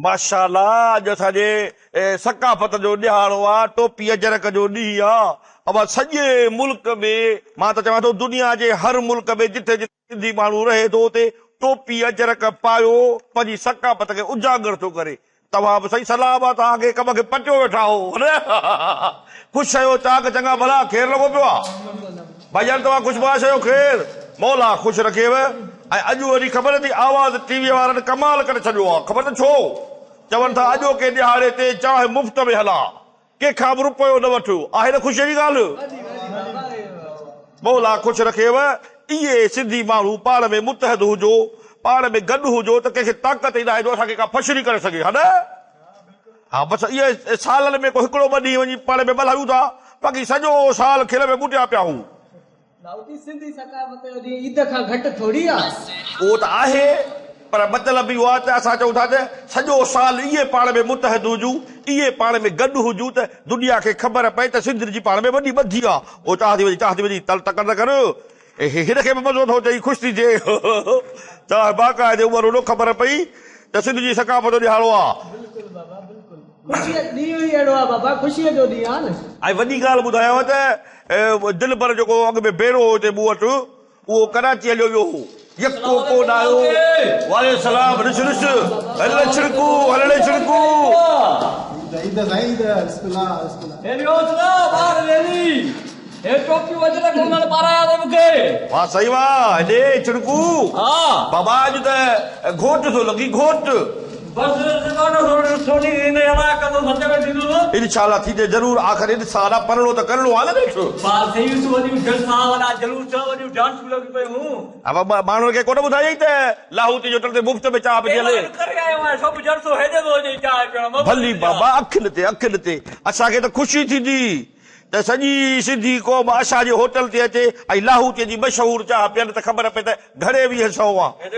माशाअल्लाह अॼु असांजे सकाफ़त जो ॾियारो आहे टोपी अजरक जो ॾींहुं आहे अब सॼे मुल्क में मां त चवां थो दुनिया जे हर मुल्क में जिथे जिथे सिंधी माण्हू रहे थो उते टोपी अजरक पायो पंहिंजी सकाफ़त खे उजागर थो करे तव्हां बि सही सलाह आहे तव्हांखे कम खे पटियो वेठा हो ख़ुशि आहियो चाक चङा भला ख़ैरु लॻो पियो आहे भाईजान तव्हां ख़ुशि बाश आहियो ख़ैरु मौला ख़ुशि रखेव ऐं अॼु वरी ख़बर थी आवाज़ टीवीअ वारनि कमाल करे छॾियो आहे ख़बर त छो चवनि था अॼोके ॾिहाड़े ते चांहि मुफ़्त में हला कंहिंखां बि रुपयो न वठो आहे न ख़ुशीअ जी ॻाल्हि मौला ख़ुशि रखेव इहे सिंधी माण्हू पाण में मुतहद हुजो पाण में गॾु हुजो त कंहिंखे ताक़त ई न आहे जो असांखे का फशरी करे सघे हा न हा बसि इहे सालनि में को हिकिड़ो ॿ ॾींहं वञी पाण में ॿलायूं था बाक़ी सॼो साल खिल में ॿुटिया पिया हूं सिंधी सकाफ़त जो ॾींहुं ईद खां घटि थोरी आहे उहो त आहे पर मतिलबु इहो आहे त असां चऊं था त सॼो साल इहे पाण में मुतहद हुजूं इहे पाण में गॾु हुजूं त दुनिया खे ख़बर पए त सिंधियुनि जी पाण में वॾी ॿधी आहे उहो चाह थी वञी तल तकड़ न कर हिन खे बि मज़ो थो चई ख़ुशि थी थिए चाहे बाक़ाइदे उमिरि न ख़बर पई त सिंध जी सकाफ़त जो ॾियारो आहे ऐं वॾी ॻाल्हि ॿुधायांव त दिलि भर जेको अॻ में बेरो हो हिते मूं वटि उहो कराची हलियो वियो हो यको कोन आयो वाले सलाम ॾिस हल छिड़कू हलड़े छिड़कू वाह सही वाह हेॾे छिड़कू बाबा अॼु त घोट थो लॻी घोट इंशाल्लाह थींदे जरूर आख़िर इंसान आहे पढ़णो त करिणो आहे न माण्हुनि खे कोन ॿुधायई त लाहौती जो ते मुफ़्त में चाह पई हले भली बाबा अखियुनि ते असांखे त ख़ुशी थींदी त सॼी सिंधी क़ौम असांजे होटल ते अचे ऐं लाहौतीअ जी मशहूर चाह पीअनि त ख़बर पए त घणे 200 आहे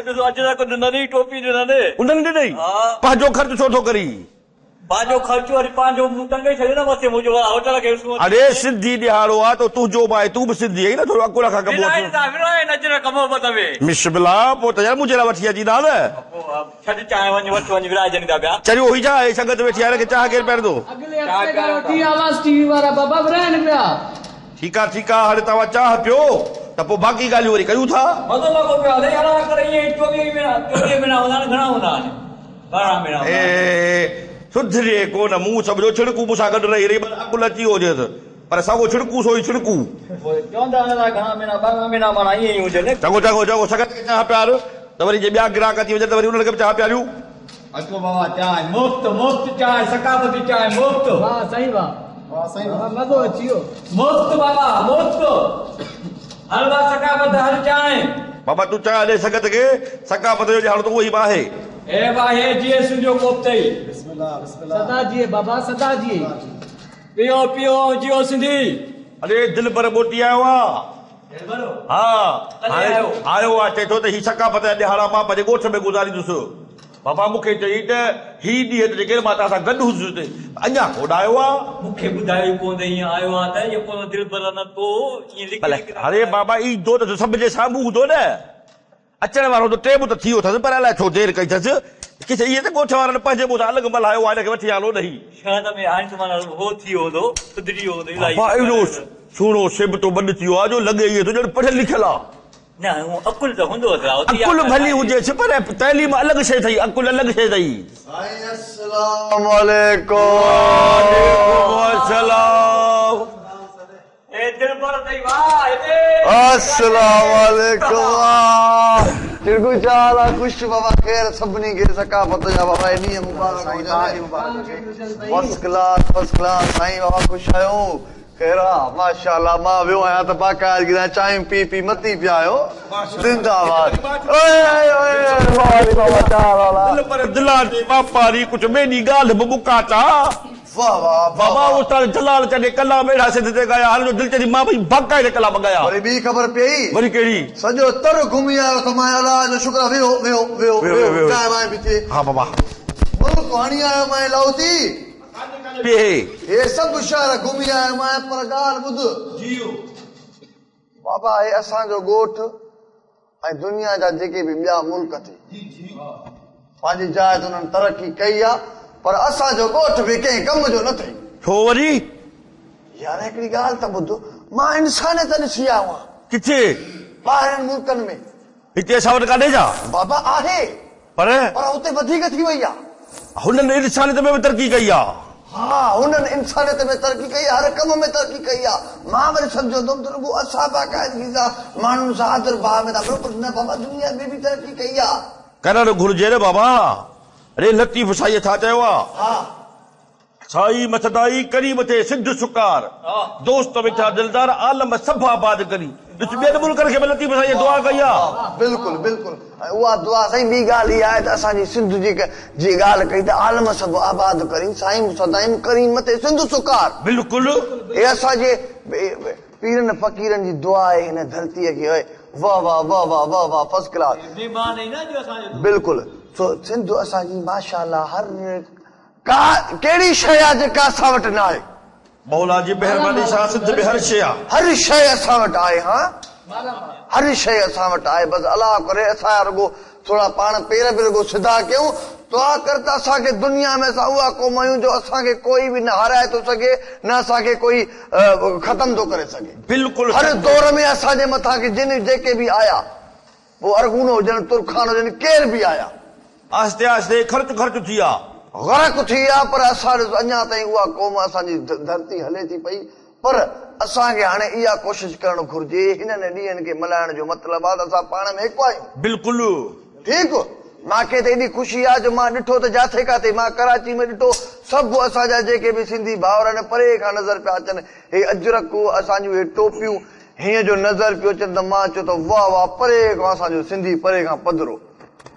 उन्हनि ॾिनई पंहिंजो ख़र्च छो थो करी पंहिंजो ख़र्चो वरी पंहिंजो टंगे छॾियो न मथे मुंहिंजो होटल खे अरे सिंधी ॾियारो आहे त तुंहिंजो भाई तूं बि सिंधी आहीं न थोरो अकुल खां मिशबिला पोइ त यार मुंहिंजे लाइ वठी अची न छॾ चांहि वञ वठ वञ विराजनि था पिया चरियो हुई छा संगत वेठी आहे चाह केरु पहिरियों ठीकु आहे हाणे तव्हां चाह पियो त पोइ बाक़ी ॻाल्हियूं वरी कयूं था सुधरे कोन मूं सम्झो छिड़कू मूंसां गॾु रही रही अकुल अची वियो हुजेसि पर साॻो छिड़कू सोई छिड़कू चङो चङो चङो सगत खे चाह प्यार त वरी जे ॿिया ग्राहक अची वञनि त वरी उन्हनि खे बि चाह प्यारियूं बाबा तूं चाह ॾे सगत खे सकाफ़त जो ॾियारो त उहो ई आहे अरे दिल पर मोटी आयो आहे हा आयो आहे चए थो त ही सकाफ़त जा ॾिहाड़ा मां पंहिंजे ॻोठ में गुज़ारींदुसि बाबा मूंखे चई त ही ॾींहं त जेके मां तव्हां सां गॾु हुयुसि अञा कोन आयो आहे मूंखे ॿुधायो कोन ईअं आयो आहे त इहो दिल पर नथो अरे बाबा ईंदो त सभ जे साम्हूं हूंदो न अचण वारो त टेम त थी वियो अथसि पर अलाए छो देरि कई अथसि किथे इहे त ॻोठ वारनि पंहिंजे मूंसां अलॻि मल्हायो आहे हिनखे वठी हलो ॾही सुहिणो सिबतो बंदि थी वियो आहे जो लॻे इहो त ॼण पढ़ियल लिखियल आहे अकुल त हूंदो अकुल भली हुजेसि पर तइलीम अलॻि शइ अथई अकुल अलॻि शइ अथई खुश बाबा ख़ैर सभिनी खे सकाफ़त जा बाबा ॾींहं फर्स्ट क्लास साईं बाबा ख़ुशि आहियो ख़ैर माशाअल्लाह मां वियो आहियां त बाक़ाइदगी सां चांहि पी मती पिया आहियो जिंदाबाद कुझु ॿिए ॾींहुं ॻाल्हि बि मुकाता बाबा उस्ताद जलाल चढ़े कलाम अहिड़ा सिंध ते ॻाया हाल जो दिलि चई मां भई बाक़ाइदे कलाम ॻाया वरी ॿी ख़बर पई वरी कहिड़ी सॼो तर घुमी आयो त मां अलाह जो शुक्र वियो चांहि वांहि पी थिए हा बाबा मुल्क हणी आयो मां लाहौती हे सभु शहर घुमी आयो मां पर ॻाल्हि ॿुध बाबा हे असांजो ॻोठ ऐं दुनिया जा जेके बि ॿिया मुल्क थी पंहिंजी जाइ ते उन्हनि तरक़ी कई आहे पर असांजो ॻोठ बि कंहिं कम जो न अथई छो वरी यार हिकिड़ी ॻाल्हि त ॿुधो मां इंसानियत ॾिसी आयो आहियां किथे ॿाहिरनि मुल्कनि में हिते असां वटि कान्हे छा बाबा आहे पर पर हुते वधीक थी वई आहे हुननि इंसानियत में बि तरक़ी कई आहे हा हुननि इंसानियत में तरक़ी कई आहे हर कम में तरक़ी कई आहे मां वरी सम्झंदुमि त रुॻो असां बाक़ाइदगी सां माण्हुनि सां आदर भाव में था पर न बाबा दुनिया में बि तरक़ी कई आहे करणु घुर्जे न बाबा अरे लतीफ़ साईं छा चयो आहे हा साई मथदाई करी मथे सिंध सुकार दोस्त मिठा दिलदार आलम सभु आबाद करी ॾिस ॿियनि मुल्कनि खे बि लतीफ़ साईं दुआ कई आहे बिल्कुलु बिल्कुलु ऐं उहा दुआ साईं ॿी ॻाल्हि इहा आहे त असांजी सिंध जी ॻाल्हि कई त आलम सभु आबाद करी साईं सदाईं करी मथे सिंध सुकार बिल्कुलु हे असांजे पीरनि फ़क़ीरनि जी दुआ आहे हिन धरतीअ खे वाह वाह वाह वाह वाह वाह फर्स्ट क्लास महिमान आहिनि न जो असांजो बिल्कुलु सो सिंध असांजी माशाअल्लाह हर का कहिड़ी शइ आहे जेका असां वटि न आहे मौला जी महिरबानी सां सिंध में हर शइ आहे हर शइ असां वटि आहे हा हर शइ असां वटि आहे बसि अलाह करे असां रुॻो थोरा पाण पेर बि रुॻो सिधा कयूं दुआ कर त असांखे दुनिया में असां उहा क़ौम आहियूं जो असांखे कोई बि न हाराए थो सघे न असांखे कोई ख़तम थो करे सघे बिल्कुलु हर दौर में असांजे मथां जिन जेके बि आया पोइ अरगून हुजनि तुर्खान हुजनि केर बि आया आहिस्ते आहिस्ते ख़र्च थी विया ग़रक़ थी विया पर असां अञा ताईं उहा क़ौम असांजी धरती हले थी पई पर असांखे हाणे इहा कोशिशि करणु घुर्जे हिननि ॾींहंनि खे मल्हाइण जो मतिलबु आहे त असां पाण में हिकु आहियूं बिल्कुलु ठीकु मूंखे त एॾी ख़ुशी आहे जो मां ॾिठो त जाथे काथे मां कराची में ॾिठो सभु असांजा जेके बि सिंधी भाउर आहिनि परे खां नज़र पिया अचनि हे अजरक असांजूं हे टोपियूं हीअं जो नज़र पियो अचनि त मां चयो त वाह वाह परे खां असांजो सिंधी परे खां पधरो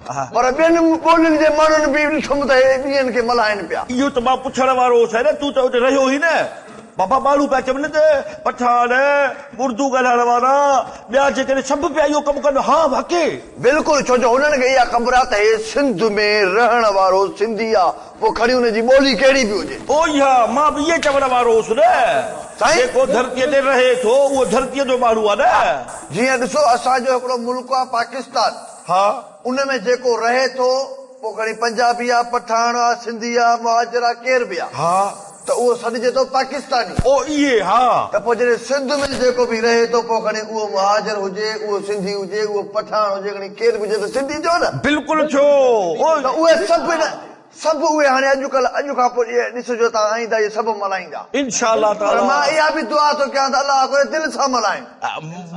पर ॿियनि ॿोलियुनि जे माण्हुनि बि ॾिठुमि त हे ॾींहंनि खे मल्हाइनि पिया इहो त मां पुछण वारो हुउसि न तूं त हुते रहियो ई न बाबा माण्हू पिया चवनि त पठान उर्दू ॻाल्हाइण वारा ॿिया जेकॾहिं सभु पिया इहो कमु कनि हा वाक़ई बिल्कुलु छो जो हुननि खे इहा ख़बर आहे त हे सिंध में रहण वारो सिंधी आहे पोइ खणी हुनजी ॿोली कहिड़ी बि हुजे ओ इहा मां बि इहे चवण वारो हुउसि न जेको धरतीअ ते रहे थो उहो धरतीअ जो माण्हू आहे न जीअं ॾिसो असांजो हिकिड़ो मुल्क आहे पाकिस्तान हा उन में जेको रहे थो पोइ खणी पंजाबी आहे पठान आहे सिंधी आहे मुहाजिर आहे केर बि आहे हा त उहो सॾिजे थो पाकिस्तानी ओ इहे हा त पोइ जॾहिं सिंध में जेको बि रहे थो पोइ खणी उहो मुहाजिर हुजे उहो सिंधी हुजे उहो पठान हुजे खणी केर बि हुजे त सिंधी चओ न बिल्कुलु छो त उहे सभु उहे हाणे अॼु खां पोइ ॾिसजो तव्हां आईंदा इहे सभु मल्हाईंदा इंशाअल्लाह पर मां इहा बि दुआ थो कयां त अलाह करे दिलि सां मल्हाइनि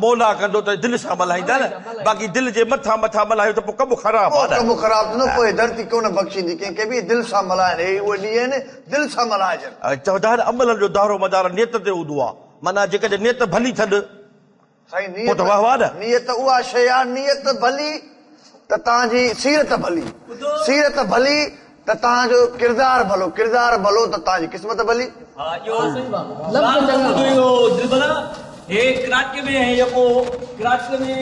मौला कंदो त दिलि सां मल्हाईंदा न बाक़ी दिलि जे मथां मल्हायो त पोइ कमु ख़राबु आहे कमु ख़राबु थींदो पोइ धरती कोन बख़्शींदी कंहिंखे बि दिलि सां मल्हाइनि हे उहे ॾींहं आहिनि दिलि सां मल्हाइजनि चवंदा आहिनि अमलनि जो दारो मदार नियत ते हूंदो आहे माना जेकॾहिं नियत भली थियनि साईं पोइ त वाह वाह न नियत उहा शइ आहे नियत भली त तव्हांजी सीरत भली सीरत भली त तव्हांजो किरदारु भलो किरदारु भलो त तव्हांजी क़िस्मत भली हा इहो लफ़्ज़ चङा। इहो दिलबरा हे कराची में जेको कराची में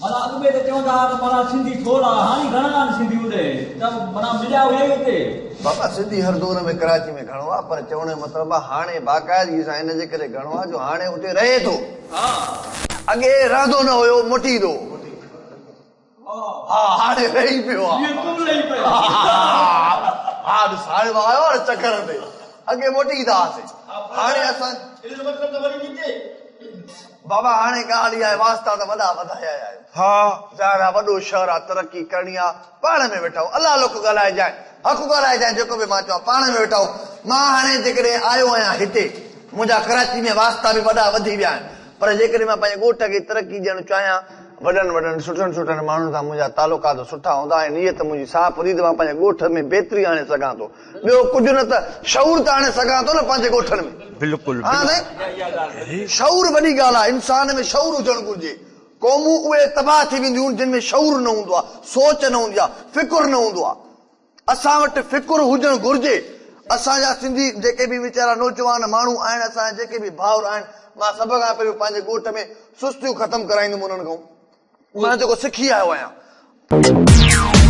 माना अॻु में त चवंदा हुआ त माना सिंधी थोरा हाणे घणा आहिनि सिंधी हुते त माना मिलिया हुआ हुते बाबा सिंधी हर दौर में कराची में घणो आहे पर चवण जो मतिलबु आहे हाणे बाक़ाइदगी सां हिन जे करे घणो आहे जो हाणे उते रहे थो हा अॻे रहंदो न हुयो मोटींदो हा हाणे रही पियो आहे हाणे आयो न चकर ते अॻे मोटींदा हुआसीं हाणे असां बाबा हाणे ॻाल्हि इहा आहे वास्ता त वॾा वधाया आहिनि हा ज़ाहिर आहे वॾो शहर आहे तरक़ी करणी आहे पाण में वेठा आहियूं अलाह लोक ॻाल्हाइजांइ हक़ ॻाल्हाइजांइ जेको बि मां चवां पाण में वेठा आहियूं मां हाणे जेकॾहिं आयो आहियां हिते मुंहिंजा कराची में वास्ता बि वॾा वधी विया आहिनि पर जेकॾहिं मां पंहिंजे ॻोठ खे तरक़ी ॾियणु चाहियां वॾनि सुठनि माण्हुनि सां मुंहिंजा तालुकात सुठा हूंदा ऐं नियत मुंहिंजी साफ़ हूंदी त मां पंहिंजे ॻोठ में बहितरी आणे सघां थो ॿियो कुझु न त शऊर त आणे सघां थो न पंहिंजे ॻोठनि में बिल्कुलु हा न शऊर वॾी ॻाल्हि आहे इंसान में शऊर हुजणु घुरिजे क़ौमूं उहे तबाह थी वेंदियूं जिन में शऊर न हूंदो आहे सोच न हूंदी आहे फिकुर न हूंदो आहे असां वटि फिकुर हुजणु घुरिजे असांजा सिंधी जेके बि वीचारा नौजवान माण्हू आहिनि असांजा जेके बि भाउर आहिनि मां सभ खां पहिरियों पंहिंजे ॻोठ में सुस्तियूं ख़तमु कराईंदुमि उन्हनि खां मां जेको सिखी आयो आहियां